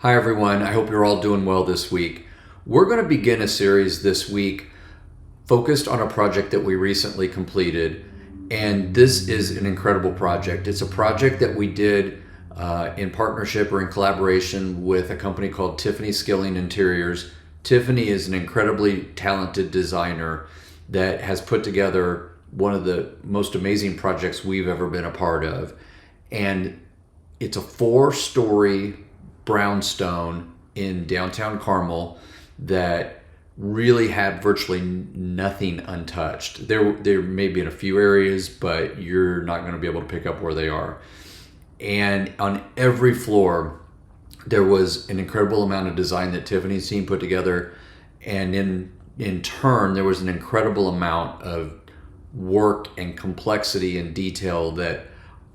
Hi everyone, I hope you're all doing well this week. We're going to begin a series this week focused on a project that we recently completed, and this is an incredible project. It's a project that we did in partnership or in collaboration with a company called Tiffany Skilling Interiors. Tiffany is an incredibly talented designer that has put together one of the most amazing projects we've ever been a part of, and it's a 4-story brownstone in downtown Carmel that really had virtually nothing untouched. There may be in a few areas, but you're not going to be able to pick up where they are. And on every floor, there was an incredible amount of design that Tiffany's team put together, and in turn, there was an incredible amount of work and complexity and detail that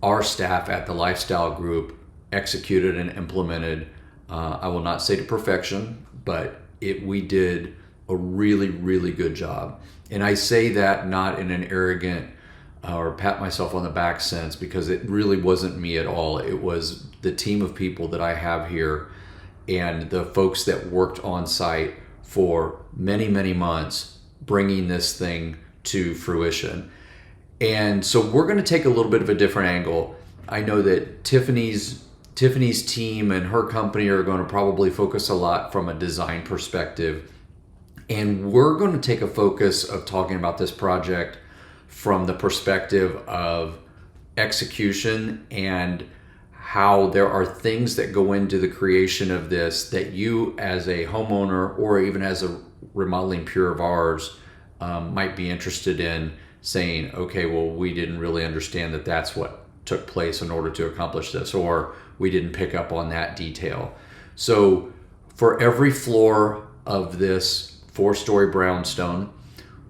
our staff at the Lifestyle Group executed and implemented. I will not say to perfection, but we did a really, really good job. And I say that not in an arrogant or pat myself on the back sense, because it really wasn't me at all. It was the team of people that I have here and the folks that worked on site for many, many months bringing this thing to fruition. And so we're going to take a little bit of a different angle. I know that Tiffany's team and her company are going to probably focus a lot from a design perspective. And we're going to take a focus of talking about this project from the perspective of execution and how there are things that go into the creation of this that you as a homeowner or even as a remodeling peer of ours might be interested in saying, okay, well, we didn't really understand that that's what took place in order to accomplish this, or we didn't pick up on that detail. So for every floor of this 4-story brownstone,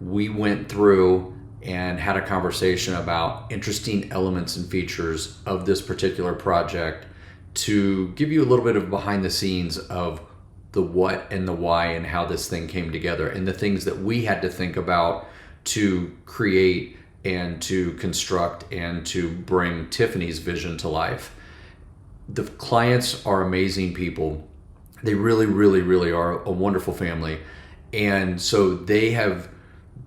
we went through and had a conversation about interesting elements and features of this particular project to give you a little bit of behind the scenes of the what and the why and how this thing came together and the things that we had to think about to create and to construct and to bring Tiffany's vision to life. The clients are amazing people. They really, really, really are a wonderful family. And so they have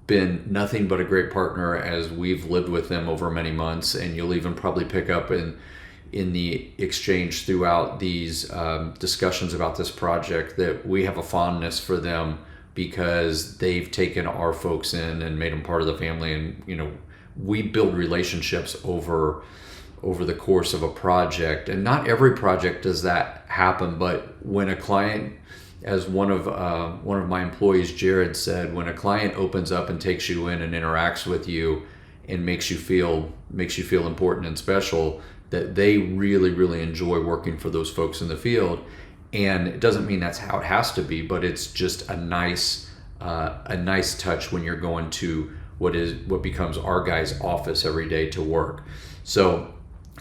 been nothing but a great partner as we've lived with them over many months. And you'll even probably pick up in the exchange throughout these discussions about this project that we have a fondness for them because they've taken our folks in and made them part of the family. And, we build relationships over the course of a project, and not every project does that happen. But when a client, as one of my employees, Jared, said, when a client opens up and takes you in and interacts with you and makes you feel important and special, that they really, really enjoy working for those folks in the field. And it doesn't mean that's how it has to be, but it's just a nice touch when you're going to what becomes our guy's office every day to work. So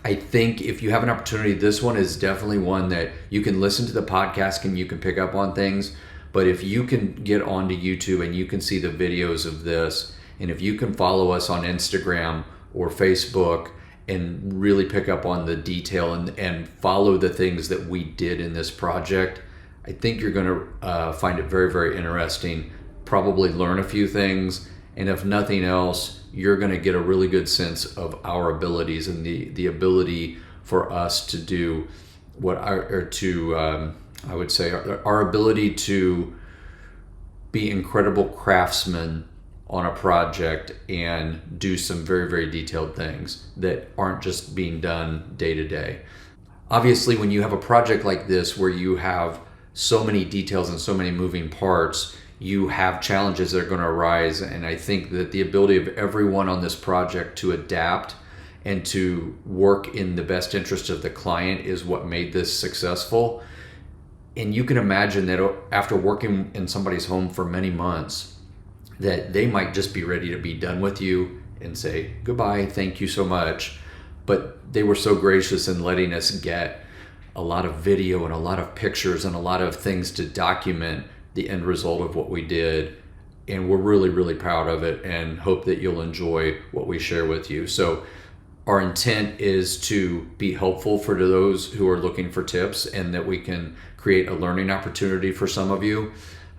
I think if you have an opportunity, this one is definitely one that you can listen to the podcast and you can pick up on things. But if you can get onto YouTube and you can see the videos of this, and if you can follow us on Instagram or Facebook and really pick up on the detail and follow the things that we did in this project, I think you're going to find it very, very interesting, probably learn a few things. And if nothing else, you're going to get a really good sense of our abilities and the ability for us to do I would say our ability to be incredible craftsmen on a project and do some very, very detailed things that aren't just being done day to day. Obviously, when you have a project like this where you have so many details and so many moving parts, you have challenges that are going to arise. And I think that the ability of everyone on this project to adapt and to work in the best interest of the client is what made this successful. And you can imagine that after working in somebody's home for many months, that they might just be ready to be done with you and say, goodbye, thank you so much. But they were so gracious in letting us get a lot of video and a lot of pictures and a lot of things to document the end result of what we did. And we're really, really proud of it and hope that you'll enjoy what we share with you. So Our intent is to be helpful for those who are looking for tips, and that we can create a learning opportunity for some of you.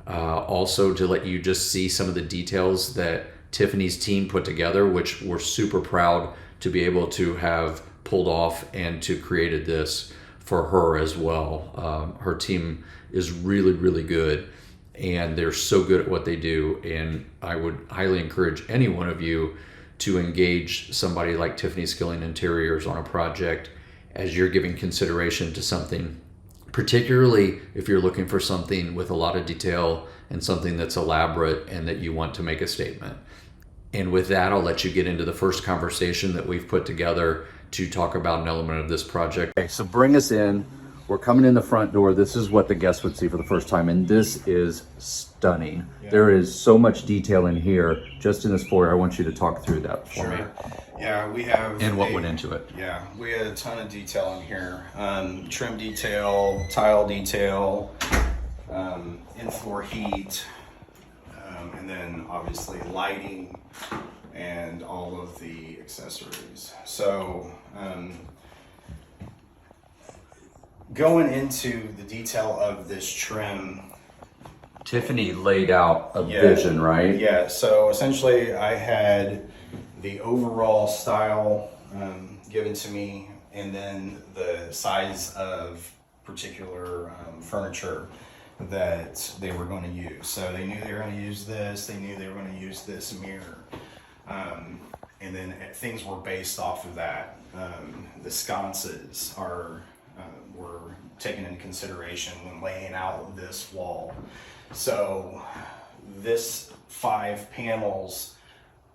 Also to let you just see some of the details that Tiffany's team put together, which we're super proud to be able to have pulled off and to created this for her as well. Her team is really, really good, and they're so good at what they do. And I would highly encourage any one of you to engage somebody like Tiffany Skilling Interiors on a project as you're giving consideration to something, particularly if you're looking for something with a lot of detail and something that's elaborate and that you want to make a statement. And with that, I'll let you get into the first conversation that we've put together to talk about an element of this project. Okay, so bring us in. We're coming in the front door. This is what the guests would see for the first time, and this is stunning. Yeah. There is so much detail in here, just in this foyer. I want you to talk through that for me. Yeah, we have... And what went into it. Yeah, we had a ton of detail in here. Trim detail, tile detail, in-floor heat, and then obviously lighting and all of the accessories. So going into the detail of this trim, Tiffany laid out a vision, right? Yeah, so essentially I had the overall style given to me, and then the size of particular furniture that they were going to use. So they knew they were going to use this, they knew they were going to use this mirror. And then things were based off of that. The sconces were taken into consideration when laying out this wall. So this 5 panels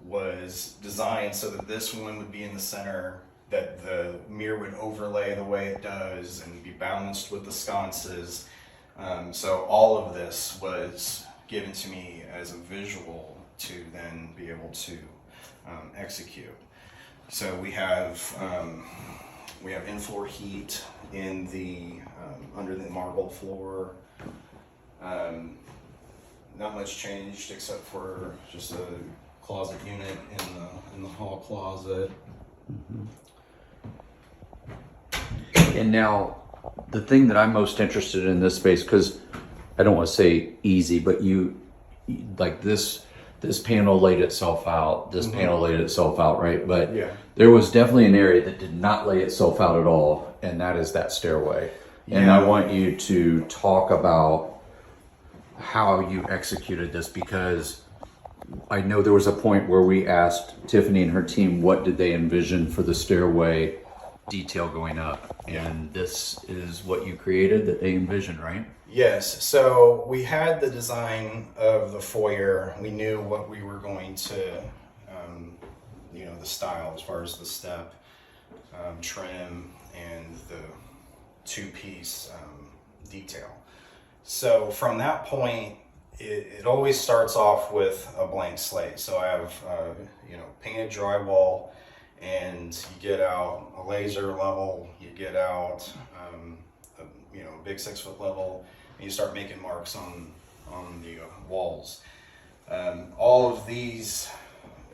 was designed so that this one would be in the center, that the mirror would overlay the way it does and be balanced with the sconces. So all of this was given to me as a visual to then be able to execute. So we have in-floor heat in the under the marble floor. Not much changed except for just a closet unit in the hall closet. And now, the thing that I'm most interested in this space, because I don't want to say easy, but you like this panel laid itself out, this panel laid itself out, right? But yeah, there was definitely an area that did not lay itself out at all, and that is that stairway. And I want you to talk about how you executed this, because I know there was a point where we asked Tiffany and her team what did they envision for the stairway detail going up, and this is what you created that they envisioned, right? Yes. So we had the design of the foyer. We knew what we were going to, the style as far as the step, trim, and the 2-piece detail. So from that point, it always starts off with a blank slate. So I have, painted drywall, and you get out a laser level, you get out, a big 6-foot level, and you start making marks on the walls. All of these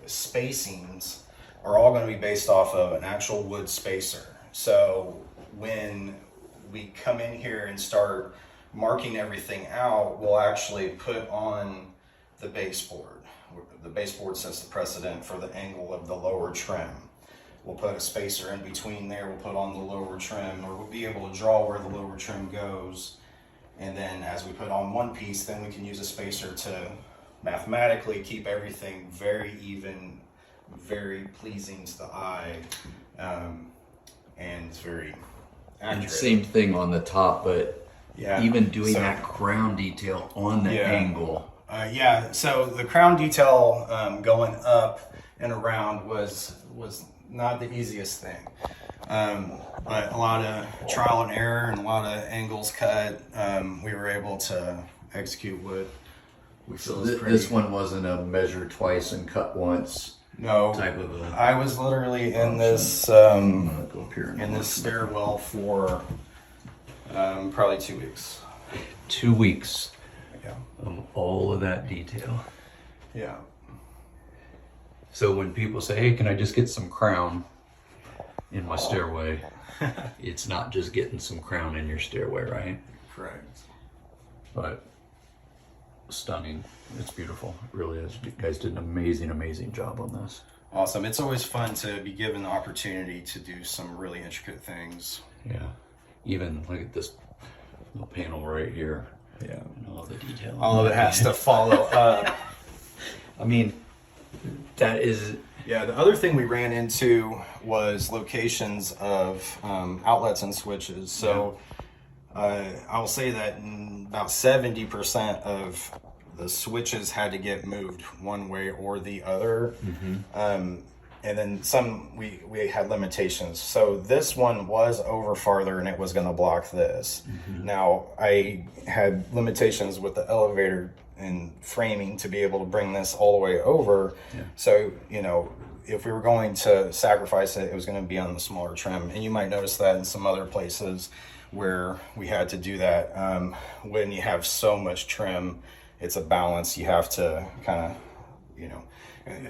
spacings are all going to be based off of an actual wood spacer. So when we come in here and start marking everything out, we'll actually put on the baseboard. The baseboard sets the precedent for the angle of the lower trim. We'll put a spacer in between there, we'll put on the lower trim, or we'll be able to draw where the lower trim goes. And then as we put on one piece, then we can use a spacer to mathematically keep everything very even, very pleasing to the eye, and it's very accurate. And same thing on the top, but even doing that crown detail on the angle. So the crown detail going up and around was not the easiest thing, but a lot of trial and error and a lot of angles cut. We were able to execute what we feel is pretty. This one wasn't a measure twice and cut once. No, type of a. I was literally in this stairwell for probably 2 weeks. 2 weeks. Of all of that detail. Yeah. So when people say, "Hey, can I just get some crown?" in my stairway. It's not just getting some crown in your stairway, right? Correct. But stunning. It's beautiful. It really is. You guys did an amazing job on this. Awesome. It's always fun to be given the opportunity to do some really intricate things. Yeah. Even look at this little panel right here. Yeah. And all the detail. All of it has to follow up. I mean, that is... Yeah, the other thing we ran into was locations of outlets and switches. So I'll say that about 70% of the switches had to get moved one way or the other. And then some, we had limitations. So this one was over farther and it was going to block this. Now, I had limitations with the elevator and framing to be able to bring this all the way over. So, you know, if we were going to sacrifice it, it was going to be on the smaller trim. And you might notice that in some other places where we had to do that. When you have so much trim, it's a balance. You have to kind of, you know,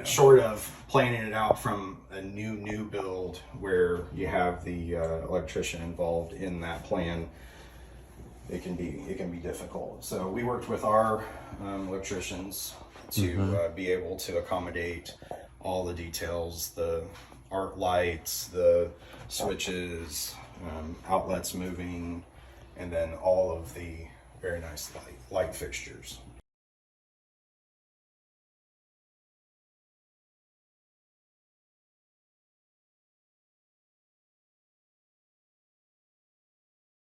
short of planning it out from a new build where you have the electrician involved in that plan, it can be difficult. So we worked with our electricians to be able to accommodate all the details, the arc lights, the switches, outlets moving, and then all of the very nice light fixtures.